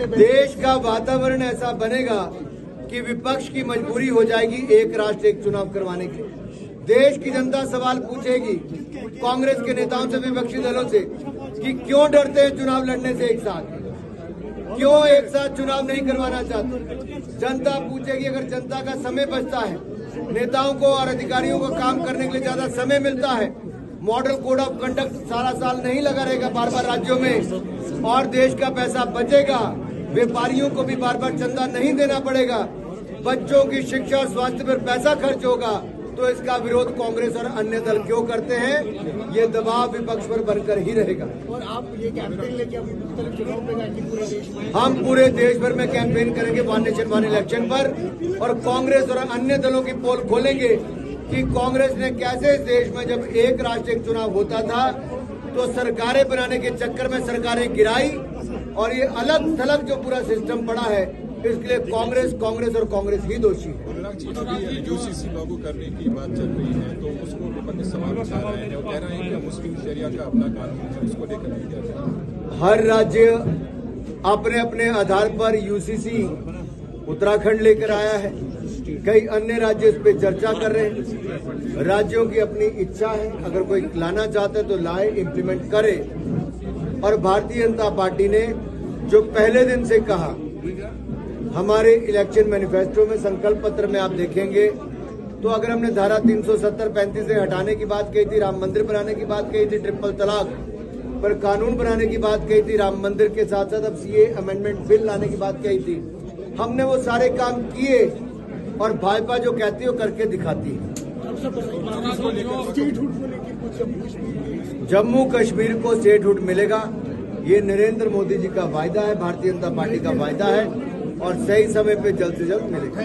देश का वातावरण ऐसा बनेगा कि विपक्ष की मजबूरी हो जाएगी एक राष्ट्र एक चुनाव करवाने की। देश की जनता सवाल पूछेगी कांग्रेस के नेताओं से, विपक्षी दलों से कि क्यों डरते हैं चुनाव लड़ने से एक साथ, क्यों एक साथ चुनाव नहीं करवाना चाहते। जनता पूछेगी, अगर जनता का समय बचता है, नेताओं को और अधिकारियों को काम करने के लिए ज्यादा समय मिलता है, मॉडल कोड ऑफ कंडक्ट सारा साल नहीं लगा रहेगा बार बार राज्यों में, और देश का पैसा बचेगा, व्यापारियों को भी बार बार चंदा नहीं देना पड़ेगा, बच्चों की शिक्षा और स्वास्थ्य पर पैसा खर्च होगा, तो इसका विरोध कांग्रेस और अन्य दल क्यों करते हैं? ये दबाव विपक्ष पर बनकर ही रहेगा। और आप ये कैंपेन लेके मुख्तलिफ जगहों पे जाएंगे पूरे देश में? हम पूरे देश भर में कैंपेन करेंगे वन नेशन वन इलेक्शन पर, और कांग्रेस और अन्य दलों की पोल खोलेंगे कि कांग्रेस ने कैसे इस देश में जब एक राष्ट्र एक चुनाव होता था तो सरकारें बनाने के चक्कर में सरकारें गिराई, और ये अलग थलग जो पूरा सिस्टम पड़ा है, इसके लिए कांग्रेस और कांग्रेस ही दोषी है। यूसीसी लागू करने की बात चल रही है, तो उसको विपक्ष सवाल उठा रहे हैं और कह रहे हैं कि मुस्लिम शरिया का अपना कानून है, उसको लेकर नहीं कह रहे। हर राज्य अपने अपने आधार पर यूसीसी उत्तराखंड लेकर आया है, कई अन्य राज्य इस पे चर्चा कर रहे हैं। राज्यों की अपनी इच्छा है, अगर कोई लाना चाहता है तो लाए, इम्प्लीमेंट करे। और भारतीय जनता पार्टी ने जो पहले दिन से कहा, हमारे इलेक्शन मैनिफेस्टो में, संकल्प पत्र में आप देखेंगे तो अगर हमने धारा 370-35 से हटाने की बात कही थी, राम मंदिर बनाने की बात कही थी, ट्रिपल तलाक पर कानून बनाने की बात कही थी, राम मंदिर के साथ साथ अब सीए अमेंडमेंट बिल लाने की बात कही थी, हमने वो सारे काम किए। और भाजपा जो कहती है वो करके दिखाती है। जम्मू कश्मीर को स्टेटहुड मिलेगा, ये नरेंद्र मोदी जी का वायदा है, भारतीय जनता पार्टी का वायदा है, और सही समय पे जल्द से जल्द मिलेगा।